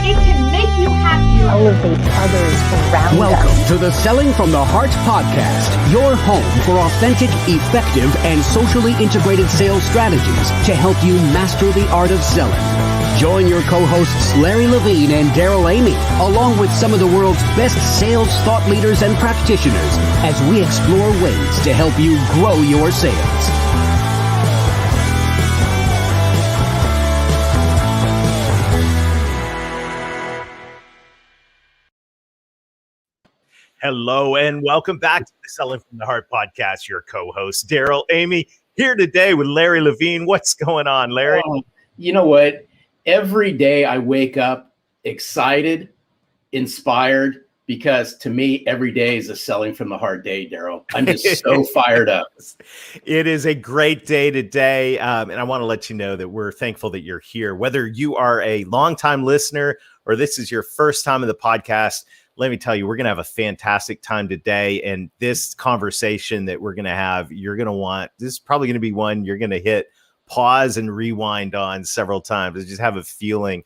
it can make you happier. Elevate others around Welcome us. to the Selling from the Heart podcast, your home for authentic, effective, and socially integrated sales strategies to help you master the art of selling. Join your co-hosts Larry Levine and Daryl Amy, along with some of the world's best sales thought leaders and practitioners, as we explore ways to help you grow your sales. Hello and welcome back to the Selling from the Heart podcast. Your co-host Daryl Amy here today with Larry Levine. What's going on, Larry? You know what? Every day I wake up excited, inspired, because to me, every day is a Selling from the Heart day, Daryl. I'm just so fired up. It is a great day today. And I want to let you know that we're thankful that you're here. Whether you are a longtime listener or this is your first time in the podcast, let me tell you, we're going to have a fantastic time today. And this conversation that we're going to have, you're going to want, this is probably going to be one you're going to hit pause and rewind on several times. I just have a feeling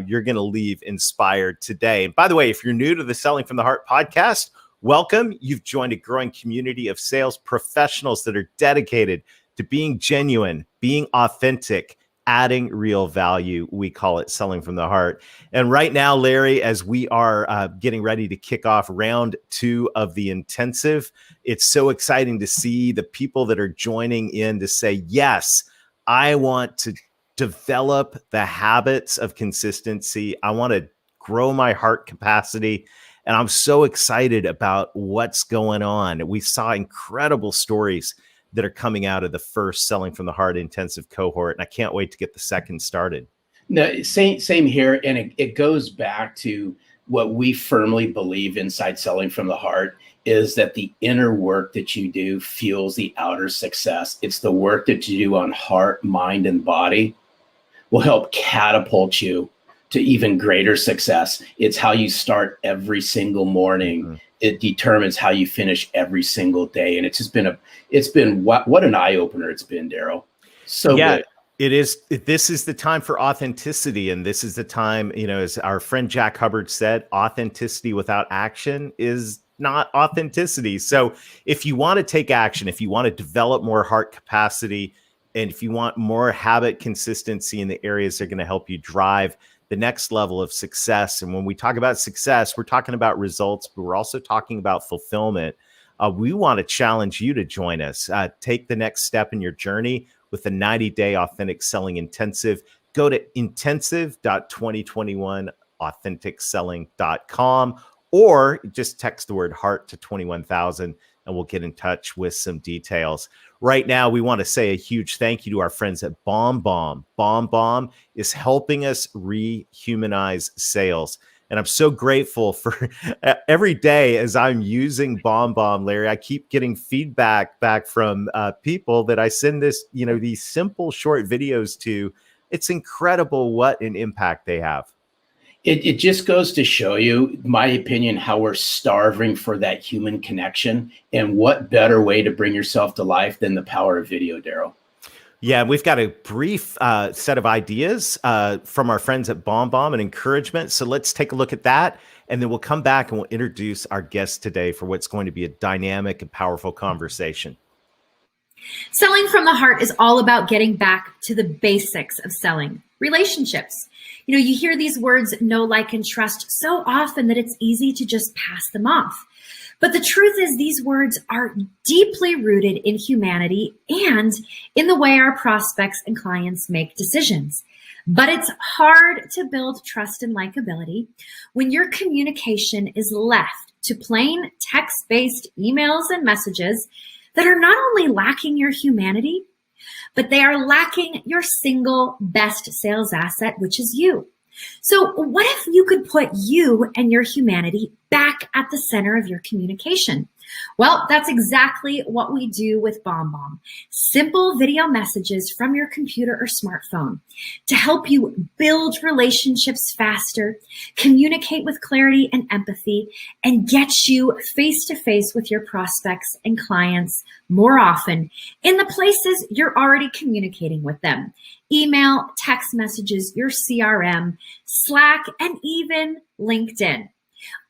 you're going to leave inspired today. And by the way, if you're new to the Selling from the Heart podcast, welcome. You've joined a growing community of sales professionals that are dedicated to being genuine, being authentic, adding real value. We call it Selling from the Heart. And right now, Larry, as we are getting ready to kick off round 2 of the intensive, it's so exciting to see the people that are joining in to say, yes, I want to develop the habits of consistency. I want to grow my heart capacity. And I'm so excited about what's going on. We saw incredible stories that are coming out of the first Selling from the Heart intensive cohort. And I can't wait to get the second started. No, same here. And it goes back to what we firmly believe inside Selling from the Heart is that the inner work that you do fuels the outer success. It's the work that you do on heart, mind, and body will help catapult you to even greater success. It's how you start every single morning. Mm-hmm. It determines how you finish every single day. And it's just been what an eye opener it's been, Daryl. So yeah, good. It is. This is the time for authenticity. And this is the time, as our friend Jack Hubbard said, authenticity without action is not authenticity. So if you want to take action, if you want to develop more heart capacity, and if you want more habit consistency in the areas that are going to help you drive the next level of success. And when we talk about success, we're talking about results, but we're also talking about fulfillment. We want to challenge you to join us. Take the next step in your journey with the 90-day authentic selling intensive. Go to intensive.2021authenticselling.com or just text the word heart to 21,000 and we'll get in touch with some details. Right now, we want to say a huge thank you to our friends at BombBomb. BombBomb is helping us rehumanize sales. And I'm so grateful for every day as I'm using BombBomb, Larry, I keep getting feedback back from people that I send these simple short videos to. It's incredible what an impact they have. It just goes to show you, my opinion, how we're starving for that human connection. And what better way to bring yourself to life than the power of video, Daryl? Yeah, we've got a brief set of ideas from our friends at BombBomb and encouragement. So let's take a look at that. And then we'll come back and we'll introduce our guest today for what's going to be a dynamic and powerful conversation. Selling from the Heart is all about getting back to the basics of selling, relationships. You hear these words, know, like, and trust so often that it's easy to just pass them off. But the truth is these words are deeply rooted in humanity and in the way our prospects and clients make decisions. But it's hard to build trust and likability when your communication is left to plain text-based emails and messages that are not only lacking your humanity, but they are lacking your single best sales asset, which is you. So what if you could put you and your humanity back at the center of your communication? Well, that's exactly what we do with BombBomb. Simple video messages from your computer or smartphone to help you build relationships faster, communicate with clarity and empathy, and get you face to face with your prospects and clients more often in the places you're already communicating with them. email, text messages, your CRM, Slack, and even LinkedIn.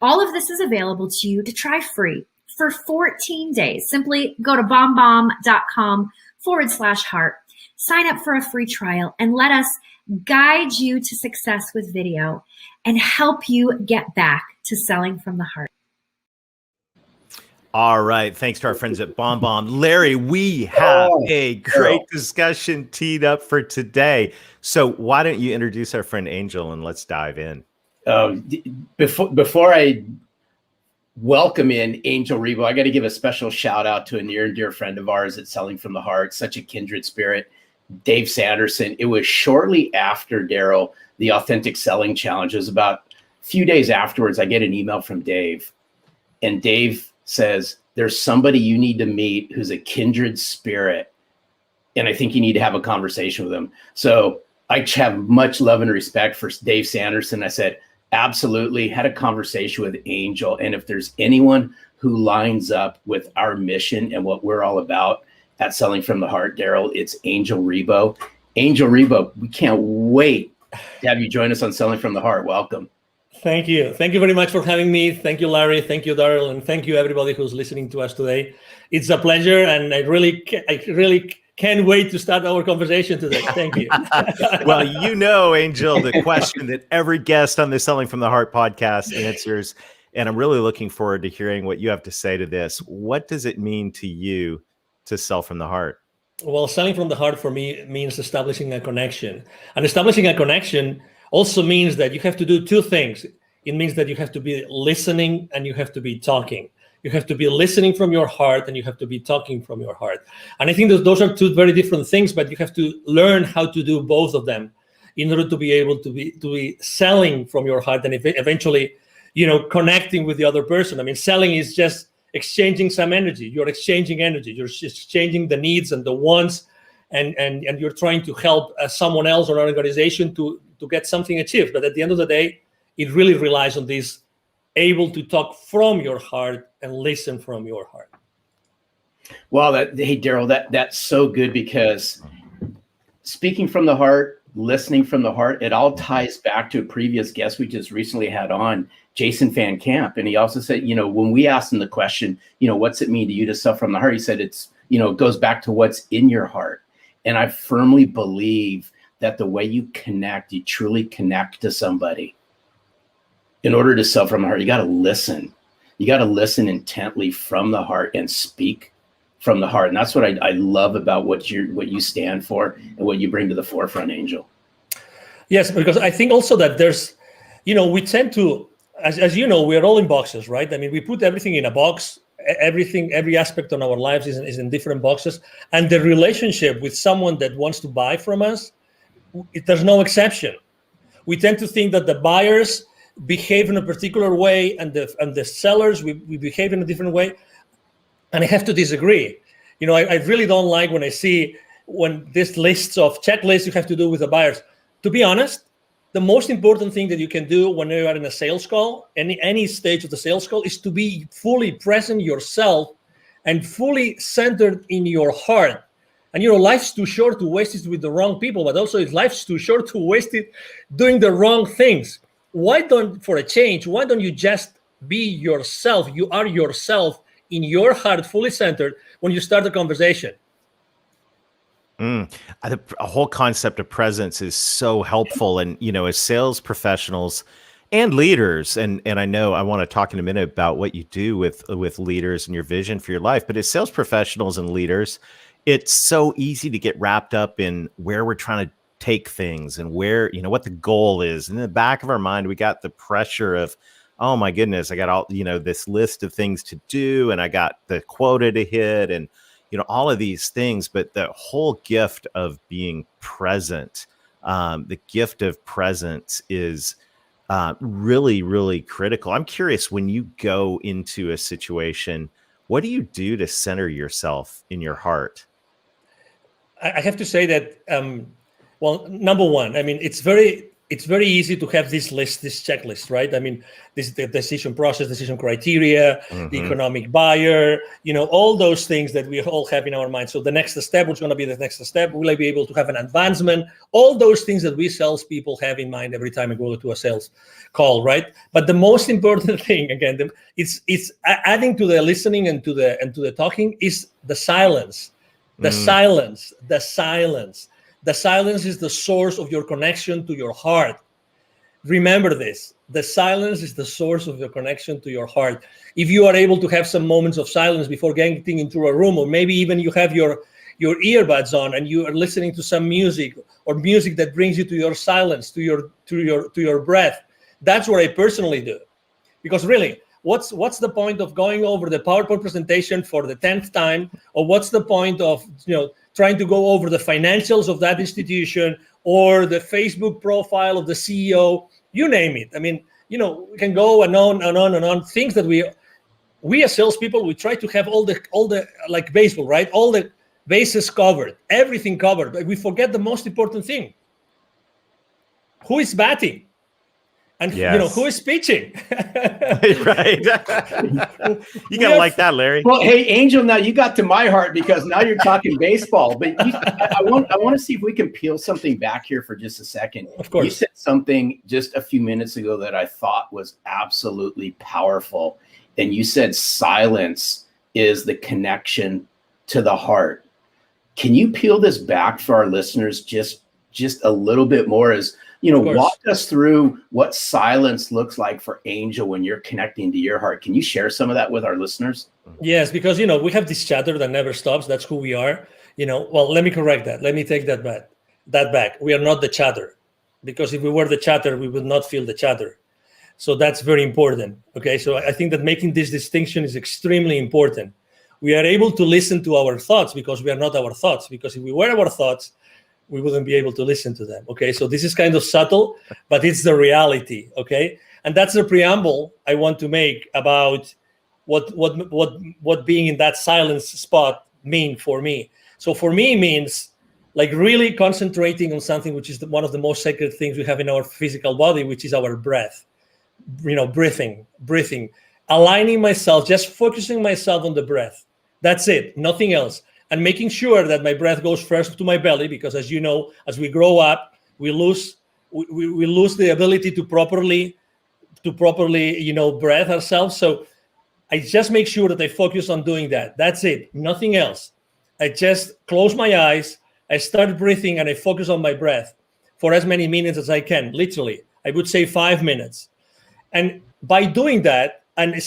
All of this is available to you to try free for 14 days. Simply go to bombbomb.com/heart, sign up for a free trial, and let us guide you to success with video and help you get back to selling from the heart. All right. Thanks to our friends at BombBomb. Larry, we have a great discussion teed up for today. So why don't you introduce our friend Angel and let's dive in. Before I welcome in Angel Ribo, I got to give a special shout out to a near and dear friend of ours at Selling from the Heart, such a kindred spirit, Dave Sanderson. It was shortly after, Daryl, the Authentic Selling Challenge. It was about a few days afterwards, I get an email from Dave, and Dave says, there's somebody you need to meet who's a kindred spirit, and I think you need to have a conversation with him. So I have much love and respect for Dave Sanderson. I said, absolutely. Had a conversation with Angel, and if there's anyone who lines up with our mission and what we're all about at Selling from the Heart, Daryl, it's Angel Ribo. Angel Ribo, we can't wait to have you join us on Selling from the Heart. Welcome. Thank you. Thank you very much for having me. Thank you, Larry. Thank you, Daryl. And thank you, everybody who's listening to us today. It's a pleasure. And I really can't wait to start our conversation today. Thank you. Well, Angel, the question that every guest on the Selling from the Heart podcast answers, and I'm really looking forward to hearing what you have to say to this. What does it mean to you to sell from the heart? Well, selling from the heart for me means establishing a connection. And establishing a connection also means that you have to do two things. It means that you have to be listening and you have to be talking. You have to be listening from your heart and you have to be talking from your heart. And I think that those are two very different things, but you have to learn how to do both of them in order to be able to be selling from your heart and eventually, connecting with the other person. I mean, selling is just exchanging some energy. You're exchanging energy. You're just exchanging the needs and the wants, and you're trying to help someone else or an organization to get something achieved. But at the end of the day, it really relies on this able to talk from your heart and listen from your heart. Well, hey, Daryl, that's so good, because speaking from the heart, listening from the heart, it all ties back to a previous guest we just recently had on, Jason Van Camp. And he also said, when we asked him the question, what's it mean to you to sell from the heart? He said, it goes back to what's in your heart. And I firmly believe that the way you connect, you truly connect to somebody. In order to sell from the heart, you got to listen. You got to listen intently from the heart and speak from the heart. And that's what I love about what you stand for and what you bring to the forefront, Angel. Yes, because I think also that there's, we tend to, as you know, we're all in boxes, right? I mean, we put everything in a box. Every aspect of our lives is in different boxes. And the relationship with someone that wants to buy from us, there's no exception. We tend to think that the buyers behave in a particular way and the sellers, we behave in a different way. And I have to disagree. I really don't like when this lists of checklists you have to do with the buyers. To be honest, the most important thing that you can do when you are in a sales call, any stage of the sales call, is to be fully present yourself and fully centered in your heart. And life's too short to waste it with the wrong people, but also life's too short to waste it doing the wrong things. For a change, why don't you just be yourself? You are yourself in your heart, fully centered when you start the conversation. A whole concept of presence is so helpful. And, as sales professionals and leaders, and I know I want to talk in a minute about what you do with leaders and your vision for your life, but as sales professionals and leaders, it's so easy to get wrapped up in where we're trying to take things and where, what the goal is. And in the back of our mind, we got the pressure of, oh my goodness, I got all, this list of things to do, and I got the quota to hit, and, all of these things. But the whole gift of being present, the gift of presence is really, really critical. I'm curious, when you go into a situation, what do you do to center yourself in your heart? I have to say that, well, number one, I mean, it's very it's very easy to have this list, this checklist, right? I mean, this the decision process, decision criteria, the economic buyer, all those things that we all have in our mind. So the next step, what's going to be the next step? Will I be able to have an advancement? All those things that we salespeople have in mind every time we go to a sales call, right? But the most important thing, again, it's adding to the listening and to the talking is the silence. The silence. The silence is the source of your connection to your heart. Remember this. The silence is the source of your connection to your heart. If you are able to have some moments of silence before getting into a room, or maybe even you have your earbuds on and you are listening to some music or music that brings you to your silence, to your breath, that's what I personally do. Because really, what's the point of going over the PowerPoint presentation for the 10th time, or what's the point of trying to go over the financials of that institution or the Facebook profile of the CEO, you name it. I mean, we can go and on and on and on. Things that we as salespeople, we try to have all the like baseball, right? All the bases covered, everything covered, but we forget the most important thing. Who is batting? And who is pitching? Right. You gotta like that, Larry. Well, hey, Angel, now you got to my heart because now you're talking baseball. But I want to see if we can peel something back here for just a second. Of course. You said something just a few minutes ago that I thought was absolutely powerful. And you said silence is the connection to the heart. Can you peel this back for our listeners just a little bit more? As walk us through what silence looks like for Angel when you're connecting to your heart. Can you share some of that with our listeners? Yes, because, we have this chatter that never stops. That's who we are. Well, let me correct that. Let me take that back. We are not the chatter, because if we were the chatter, we would not feel the chatter. So that's very important. Okay. So I think that making this distinction is extremely important. We are able to listen to our thoughts because we are not our thoughts, because if we were our thoughts, we wouldn't be able to listen to them. Okay, so this is kind of subtle, but it's the reality. Okay, and that's the preamble I want to make about what being in that silence spot mean for me. So for me, it means like really concentrating on something which is one of the most sacred things we have in our physical body, which is our breath. Breathing, aligning myself, just focusing myself on the breath. That's it, nothing else. And making sure that my breath goes first to my belly, because as you know, as we grow up, we lose the ability to properly breathe ourselves. So I just make sure that I focus on doing that. That's it, nothing else. I just close my eyes, I start breathing, and I focus on my breath for as many minutes as I can. Literally, I would say 5 minutes. And by doing that, and I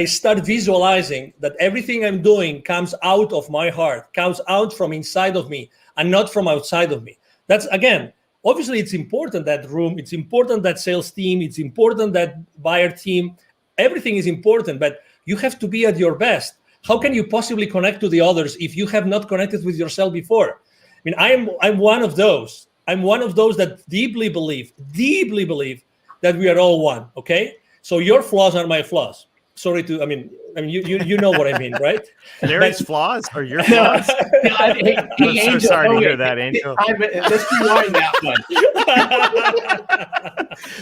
start visualizing that everything I'm doing comes out of my heart, comes out from inside of me and not from outside of me. That's, again, obviously it's important, that room, it's important, that sales team, it's important, that buyer team, everything is important, but you have to be at your best. How can you possibly connect to the others if you have not connected with yourself before? I mean, I'm one of those. I'm one of those that deeply believe that we are all one, okay? So your flaws are my flaws. Sorry to, I mean, you know what I mean, right? Larry's flaws are your flaws? Hey, I'm Angel, so sorry to hear that, Angel. Let's rewind that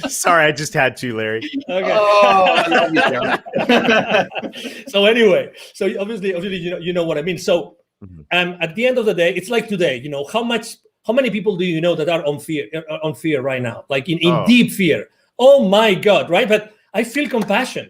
one. Sorry, I just had to, Larry. Okay. Oh, I love you, John. So anyway, so obviously, you know what I mean. So at the end of the day, it's like today, how many people do you know that are on fear right now? Like in deep fear. Oh my God, right? But I feel compassion.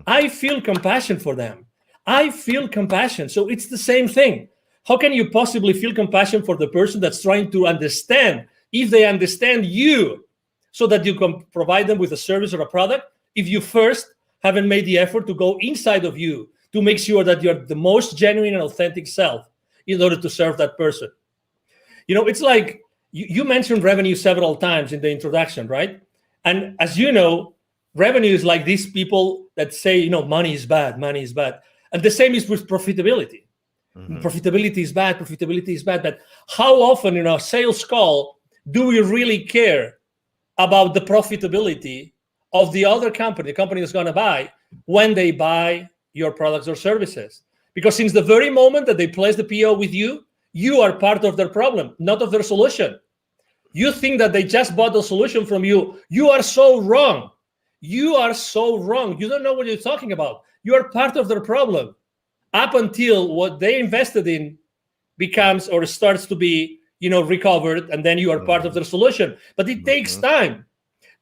I feel compassion for them. I feel compassion. So it's the same thing. How can you possibly feel compassion for the person that's trying to understand, if they understand you, so that you can provide them with a service or a product, if you first haven't made the effort to go inside of you to make sure that you're the most genuine and authentic self in order to serve that person? It's like you mentioned revenue several times in the introduction, right? And as you know, revenue is like these people that say, money is bad. And the same is with profitability. Profitability is bad. But how often in our sales call do we really care about the profitability of the other company, the company that's going to buy, when they buy your products or services? Because since the very moment that they place the PO with you, you are part of their problem, not of their solution. You think that they just bought the solution from you. You are so wrong. You are so wrong. You don't know what you're talking about. You are part of their problem up until what they invested in becomes or starts to be, recovered, and then you are part of the solution. But it takes time.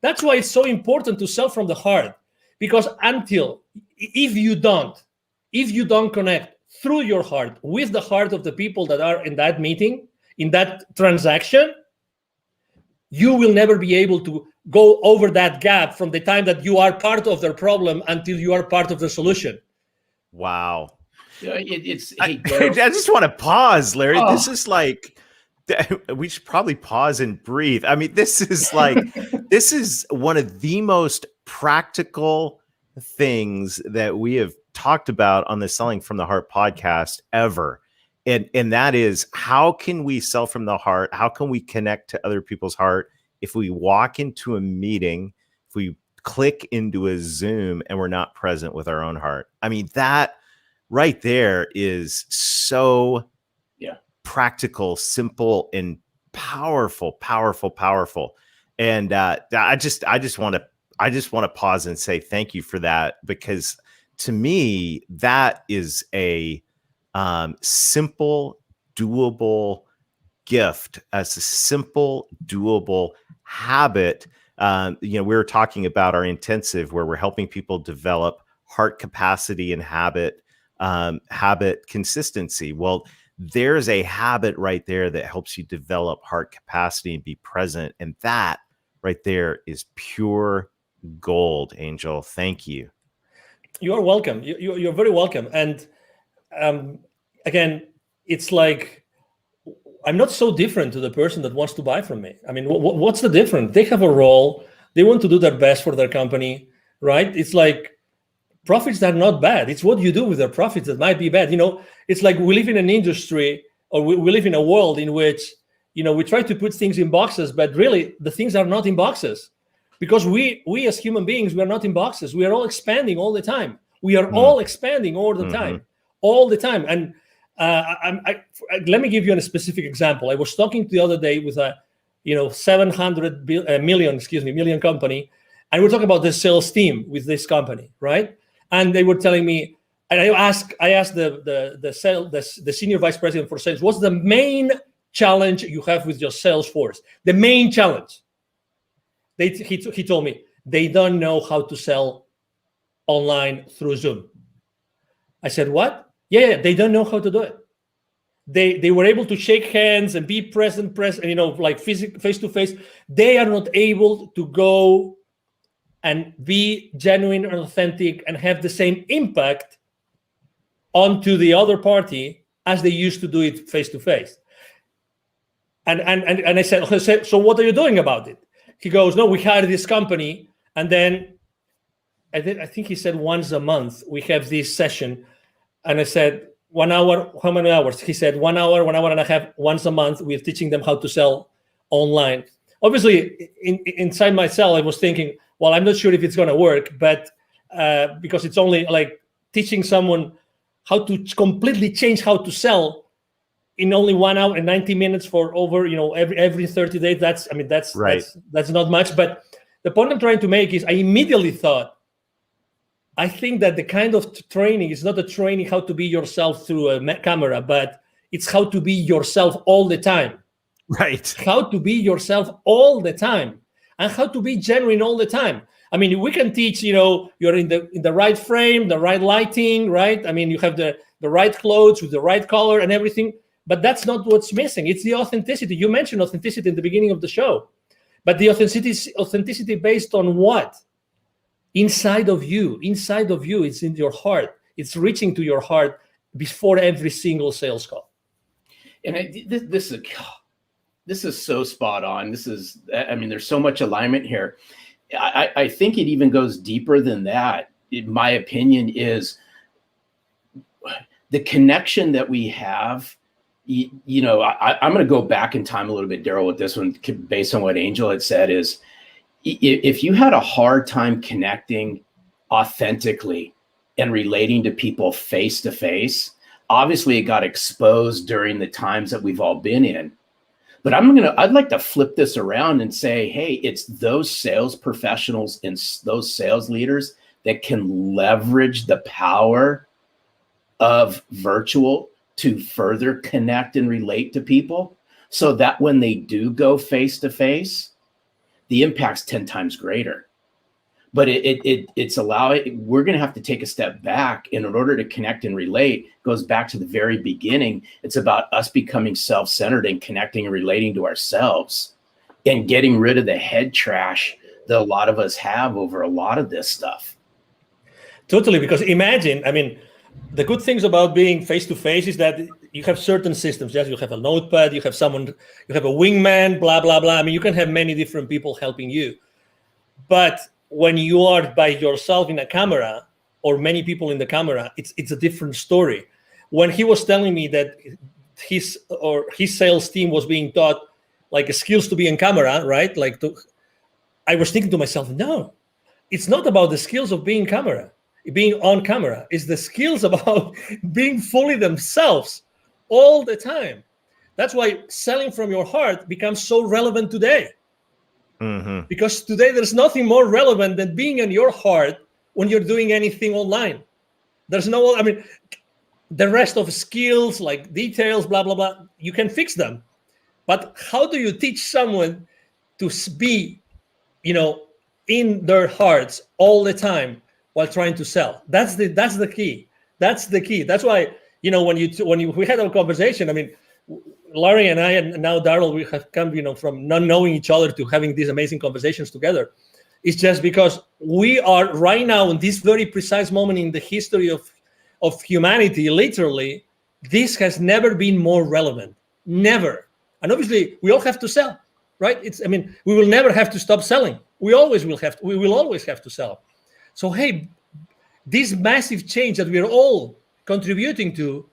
That's why it's so important to sell from the heart, because if you don't connect through your heart with the heart of the people that are in that meeting, in that transaction, you will never be able to go over that gap from the time that you are part of their problem until you are part of the solution. Wow. I just want to pause, Larry. This is like, we should probably pause and breathe. I mean, this is like, this is one of the most practical things that we have talked about on the Selling from the Heart podcast ever. And that is, how can we sell from the heart? How can we connect to other people's heart? If we walk into a meeting, if we click into a Zoom and we're not present with our own heart. I mean, that right there is so practical, simple, and powerful. And I just want to pause and say thank you for that, because to me, that is a simple, doable gift, as a simple, doable habit. We were talking about our intensive, where we're helping people develop heart capacity and habit consistency. Well, there's a habit right there that helps you develop heart capacity and be present. And that right there is pure gold, Angel. Thank you. You are welcome. You're very welcome. And again, it's like, I'm not so different to the person that wants to buy from me. I mean, what's the difference? They have a role. They want to do their best for their company, right? It's like, profits are not bad. It's what you do with their profits that might be bad. It's like we live in an industry, or we live in a world in which, we try to put things in boxes, but really the things are not in boxes, because we as human beings, we are not in boxes. We are all expanding all the time. We are all expanding all the time, all the time. And let me give you a specific example. I was talking the other day with a 700 million company, and we're talking about the sales team with this company, right? And they were telling me, and I asked the senior vice president for sales, what's the main challenge you have with your sales force? The main challenge. He told me they don't know how to sell online through Zoom. I said, what? Yeah, they don't know how to do it. They were able to shake hands and be present, like face to face. They are not able to go and be genuine and authentic and have the same impact onto the other party as they used to do it face to face. And I said, so what are you doing about it? He goes, no, we hired this company, and then I think he said once a month we have this session. And I said, 1 hour, how many hours? He said 1 hour, 1 hour and a half, once a month. We're teaching them how to sell online. Obviously, inside myself, I was thinking, well, I'm not sure if it's going to work, but because it's only like teaching someone how to completely change how to sell in only 1 hour and 90 minutes for over, every 30 days. That's right. That's not much. But the point I'm trying to make is I immediately thought, I think that the kind of training is not a training how to be yourself through a camera, but it's how to be yourself all the time. Right. How to be yourself all the time, and how to be genuine all the time. I mean, we can teach, you're in the right frame, the right lighting, right? I mean, you have the right clothes with the right color and everything, but that's not what's missing. It's the authenticity. You mentioned authenticity in the beginning of the show, but the authenticity based on what? Inside of you, it's in your heart. It's reaching to your heart before every single sales call. And this is so spot on. There's so much alignment here. I think it even goes deeper than that. In my opinion, is the connection that we have. I'm going to go back in time a little bit, Daryl, with this one, based on what Angel had said, is if you had a hard time connecting authentically and relating to people face to face, obviously it got exposed during the times that we've all been in. But I'd like to flip this around and say, hey, it's those sales professionals and those sales leaders that can leverage the power of virtual to further connect and relate to people, so that when they do go face to face, the impact's 10 times greater. But we're going to have to take a step back. And in order to connect and relate, goes back to the very beginning. It's about us becoming self-centered and connecting and relating to ourselves and getting rid of the head trash that a lot of us have over a lot of this stuff. Totally, because imagine, I mean, the good things about being face-to-face is that you have certain systems. Yes, you have a notepad, you have someone, you have a wingman, blah, blah, blah. I mean, you can have many different people helping you. But when you are by yourself in a camera or many people in the camera, it's a different story. When he was telling me that his sales team was being taught like skills to be in camera, right? I was thinking to myself, no, it's not about the skills of being on camera. It's the skills about being fully themselves all the time. That's why selling from your heart becomes so relevant today. Mm-hmm. Because today there's nothing more relevant than being in your heart when you're doing anything online. There's no, I mean, the rest of skills like details, blah, blah, blah, you can fix them. But how do you teach someone to be, in their hearts all the time while trying to sell? That's the key. That's the key. That's why, when we had our conversation, I mean, Larry and I, and now Daryl, we have come, from not knowing each other to having these amazing conversations together. It's just because we are right now in this very precise moment in the history of humanity, literally, this has never been more relevant. Never. And obviously, we all have to sell, right? We will never have to stop selling. We will always have to sell. So, hey, this massive change that we are all contributing to,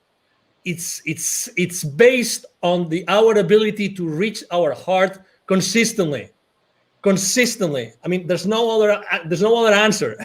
it's based on our ability to reach our heart consistently. I mean, there's no other answer.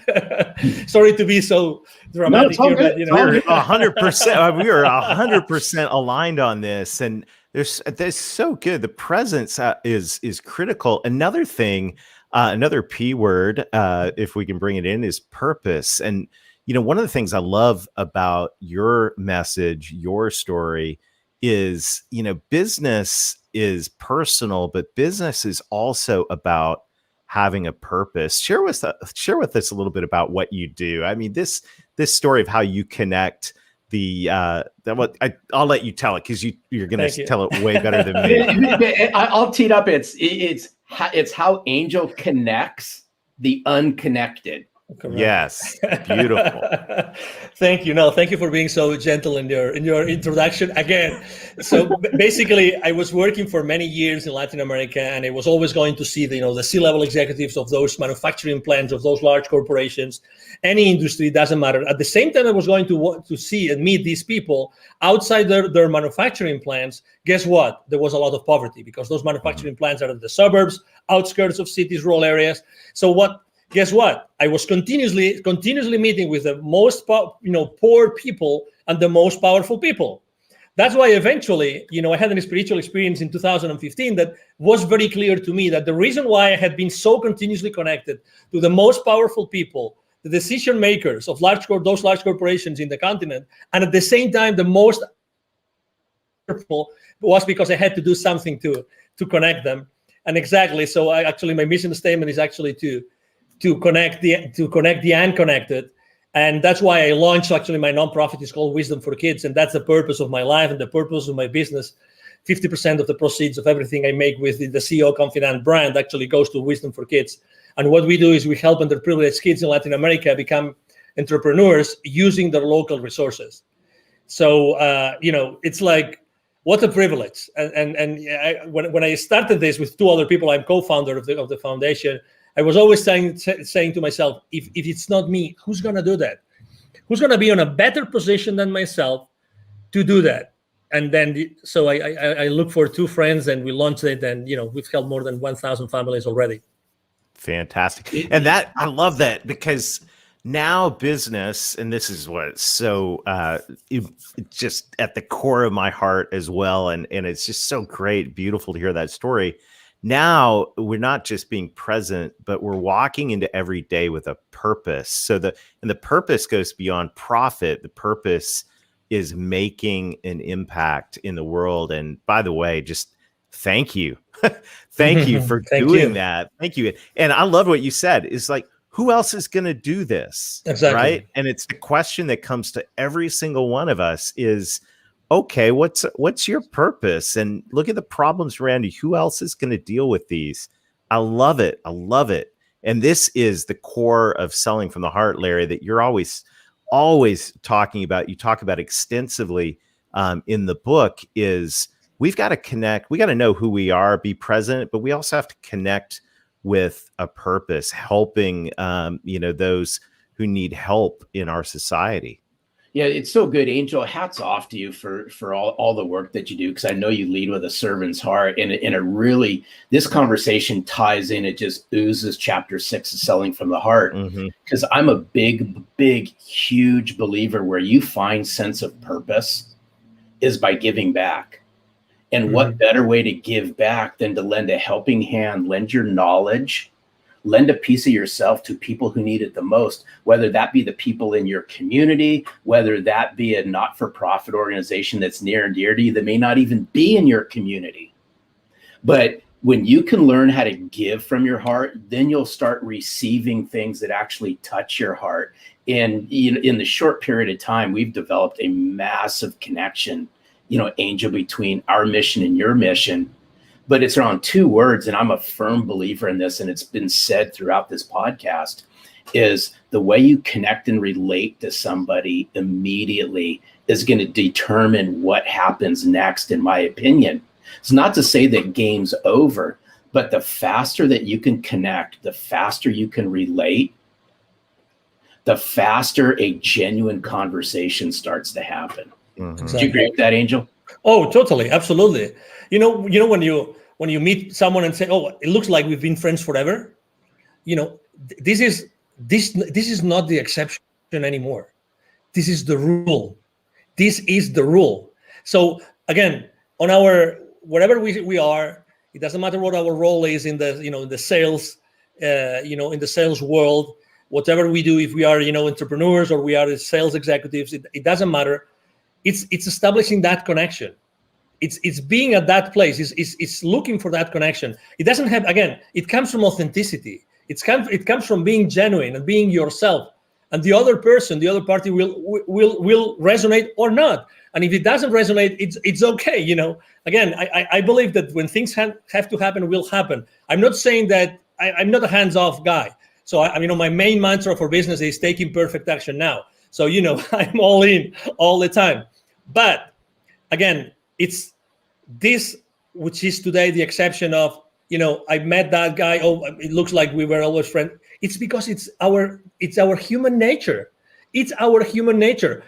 Sorry to be so dramatic here, but we're 100%. We are 100% aligned on this, and there's so good. The presence is critical. Another thing, another P word, if we can bring it in, is purpose. And one of the things I love about your message, your story, is, business is personal, but business is also about having a purpose. Share with us a little bit about what you do. I mean, this story of how you connect I'll let you tell it, because you're going to tell it way better than me. I'll tee it up. It's how Angel connects the unconnected. Correct. Yes, beautiful. Thank you. No, thank you for being so gentle in your introduction again. So basically, I was working for many years in Latin America, and I was always going to see the C-level executives of those manufacturing plants, of those large corporations, any industry, doesn't matter. At the same time, I was going to see and meet these people outside their manufacturing plants. Guess what? There was a lot of poverty, because those manufacturing plants are in the suburbs, outskirts of cities, rural areas. So guess what? I was continuously meeting with the most poor people and the most powerful people. That's why eventually, I had a spiritual experience in 2015 that was very clear to me that the reason why I had been so continuously connected to the most powerful people, the decision makers of those large corporations in the continent, and at the same time the most powerful, was because I had to do something to connect them. And exactly, so my mission statement is actually to connect the unconnected. And that's why I launched my nonprofit. Is called Wisdom for Kids. And that's the purpose of my life and the purpose of my business. 50% of the proceeds of everything I make with the CEO Confidant brand actually goes to Wisdom for Kids. And what we do is we help underprivileged kids in Latin America become entrepreneurs using their local resources. So, it's like, what a privilege. When I started this with two other people, I'm co-founder of the foundation. I was always saying to myself, if it's not me, who's going to do that? Who's going to be in a better position than myself to do that? And then, so I look for two friends, and we launched it, and we've helped more than 1,000 families already. Fantastic. And I love that, because now business, and this is what's so just at the core of my heart as well, and it's just so great, beautiful to hear that story. Now we're not just being present, but we're walking into every day with a purpose. So the purpose goes beyond profit. The purpose is making an impact in the world. And by the way, just thank you. Thank you for doing that. Thank you. And I love what you said. Is like, who else is going to do this? Exactly. Right. And it's the question that comes to every single one of us is, okay, what's your purpose? And look at the problems around you. Who else is going to deal with these? I love it. I love it. And this is the core of selling from the heart, Larry, that you're always talking about. You talk about extensively in the book is we've got to connect. We got to know who we are, be present, but we also have to connect with a purpose, helping, those who need help in our society. Yeah, it's so good, Angel. Hats off to you for all the work that you do, because I know you lead with a servant's heart, and it really, this conversation ties in. It just oozes chapter 6 of Selling from the Heart, because I'm a big, huge believer where you find sense of purpose is by giving back. And what better way to give back than to lend a helping hand, lend your knowledge, lend a piece of yourself to people who need it the most, whether that be the people in your community, whether that be a not-for-profit organization that's near and dear to you that may not even be in your community. But when you can learn how to give from your heart, then you'll start receiving things that actually touch your heart. And in the short period of time, we've developed a massive connection, Angel, between our mission and your mission. But it's around 2 words, and I'm a firm believer in this, and it's been said throughout this podcast, is the way you connect and relate to somebody immediately is going to determine what happens next, in my opinion. It's not to say that game's over, but the faster that you can connect, the faster you can relate, the faster a genuine conversation starts to happen. Exactly. Do you agree with that, Angel? Oh, totally. Absolutely. When you meet someone and say, oh, it looks like we've been friends forever. This is not the exception anymore. This is the rule. This is the rule. So again, on wherever we are, it doesn't matter what our role is in the sales, in the sales world, whatever we do, if we are, entrepreneurs or we are sales executives, it doesn't matter. It's establishing that connection. It's being at that place. It's looking for that connection. It doesn't have, again, it comes from authenticity. It comes from being genuine and being yourself. And the other person, the other party will resonate or not. And if it doesn't resonate, it's okay. Again, I believe that when things have to happen, will happen. I'm not saying that I'm not a hands-off guy. So my main mantra for business is taking perfect action now. So, I'm all in all the time. But again, it's this, which is today the exception of, I met that guy. Oh, it looks like we were always friends. It's because it's our human nature. It's our human nature.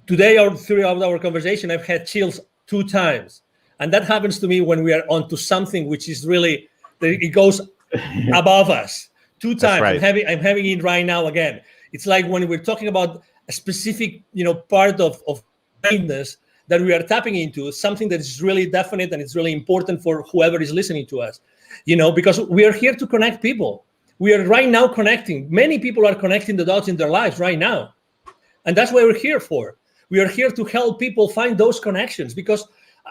Today, or throughout our conversation, I've had chills 2 times. And that happens to me when we are onto something which is really, it goes above us. 2 times. Right. I'm having it right now again. It's like when we're talking about a specific, part of greatness that we are tapping into, something that is really definite and it's really important for whoever is listening to us, because we are here to connect people. We are right now connecting. Many people are connecting the dots in their lives right now. And that's what we're here for. We are here to help people find those connections, because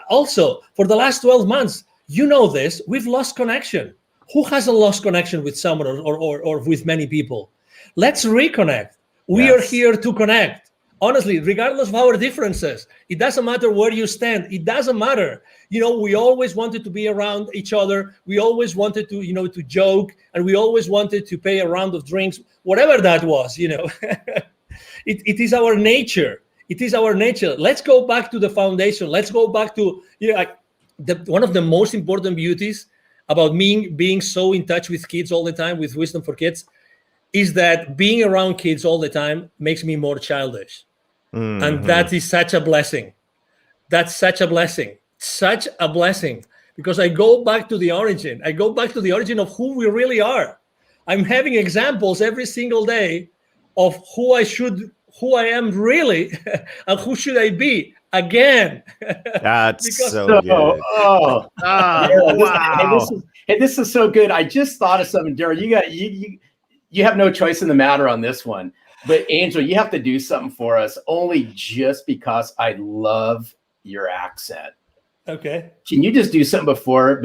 also for the last 12 months, this, we've lost connection. Who hasn't lost connection with someone or with many people? Let's reconnect. We are here to connect. Honestly, regardless of our differences, it doesn't matter where you stand. It doesn't matter. We always wanted to be around each other. We always wanted to, to joke, and we always wanted to pay a round of drinks, whatever that was, It is our nature. It is our nature. Let's go back to the foundation. Let's go back to, one of the most important beauties about me being so in touch with kids all the time, with Wisdom for Kids, is that being around kids all the time makes me more childish. Mm-hmm. And that is such a blessing. That's such a blessing. Such a blessing. Because I go back to the origin. of who we really are. I'm having examples every single day of who I am really, and who should I be again. That's Because- so good. Oh, Oh, wow. this is so good. I just thought of something, Daryl. You have no choice in the matter on this one. But Angel, you have to do something for us, only just because I love your accent. Okay. Can you just do something before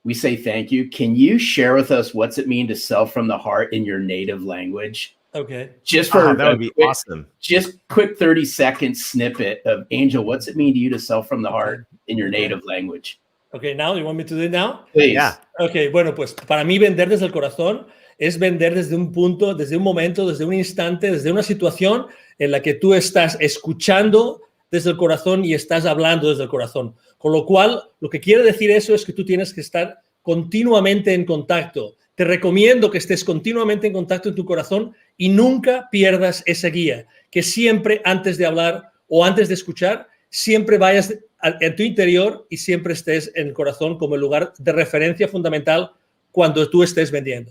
we say thank you? Can you share with us what's it mean to sell from the heart in your native language? Okay. Just for that would be awesome. Just quick 30-second snippet of Angel. What's it mean to you to sell from the heart in your native language? Okay, now you want me to do it now? Please. Yeah. Ok, bueno, pues para mí vender desde el corazón es vender desde un punto, desde un momento, desde un instante, desde una situación en la que tú estás escuchando desde el corazón y estás hablando desde el corazón. Con lo cual, lo que quiere decir eso es que tú tienes que estar continuamente en contacto. Te recomiendo que estés continuamente en contacto en tu corazón y nunca pierdas esa guía. Que siempre antes de hablar o antes de escuchar, siempre vayas en tu interior y siempre estés en el corazón como el lugar de referencia fundamental cuando tú estés vendiendo.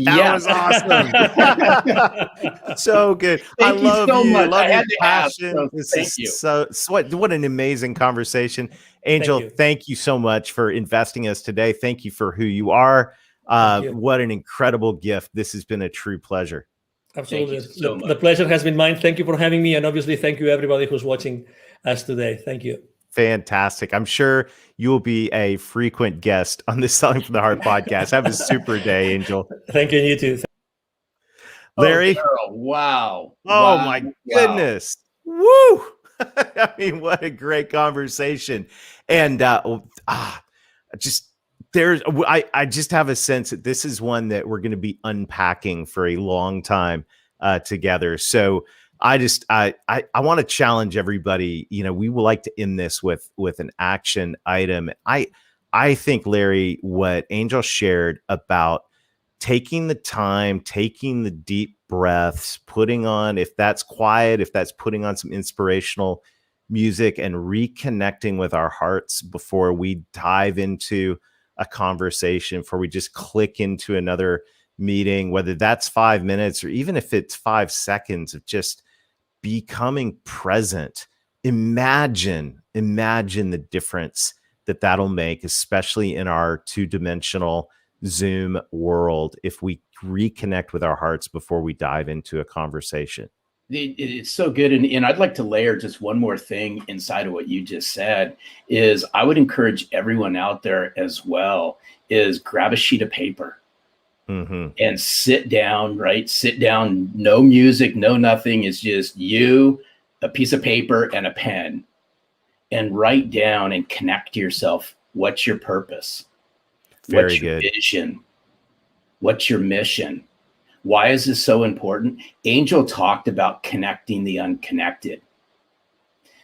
That was awesome. So good. Thank you so much. Love I your had to ask, passion. so This thank is you. so what an amazing conversation. Angel, thank you so much for investing us today. Thank you for who you are. What an incredible gift. This has been a true pleasure. Absolutely. So the pleasure has been mine. Thank you for having me. And obviously, thank you everybody who's watching us today. Thank you. Fantastic. I'm sure you will be a frequent guest on the Selling from the Heart podcast. Have a super day, Angel. Thank you. You too. Larry. Oh, wow. Oh, my goodness. Woo. I mean, what a great conversation. And I just have a sense that this is one that we're going to be unpacking for a long time together. So I want to challenge everybody. You know, we would like to end this with an action item. I think, Larry, what Angel shared about taking the time, taking the deep breaths, putting on, if that's quiet, if that's putting on some inspirational music and reconnecting with our hearts before we dive into a conversation, before we just click into another meeting, whether that's 5 minutes or even if it's 5 seconds of just becoming present. Imagine the difference that'll make, especially in our two-dimensional Zoom world, if we reconnect with our hearts before we dive into a conversation. It's so good. And I'd like to layer just one more thing inside of what you just said is I would encourage everyone out there as well is grab a sheet of paper and sit down, right? Sit down, no music, no nothing. It's just you, a piece of paper and a pen, and write down and connect to yourself. What's your purpose? What's your vision? What's your mission? Why is this so important? Angel talked about connecting the unconnected.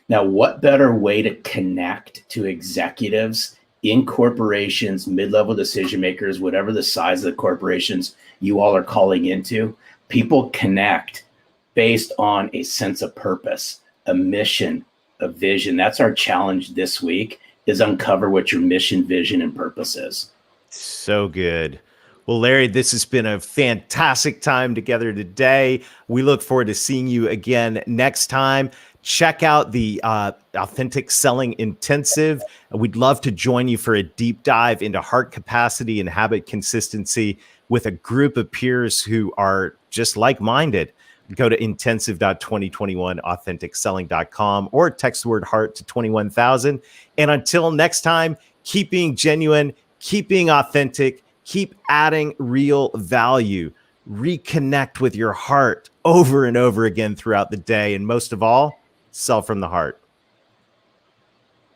Now, what better way to connect to executives in corporations, mid-level decision makers, whatever the size of the corporations you all are calling into? People connect based on a sense of purpose, a mission, a vision. That's our challenge this week, is uncover what your mission, vision, and purpose is. So good. Well, Larry, this has been a fantastic time together today. We look forward to seeing you again next time. Check out the Authentic Selling Intensive. We'd love to join you for a deep dive into heart capacity and habit consistency with a group of peers who are just like-minded. Go to intensive.2021authenticselling.com or text the word heart to 21,000. And until next time, keep being genuine, keep being authentic, keep adding real value. Reconnect with your heart over and over again throughout the day. And most of all, sell from the heart.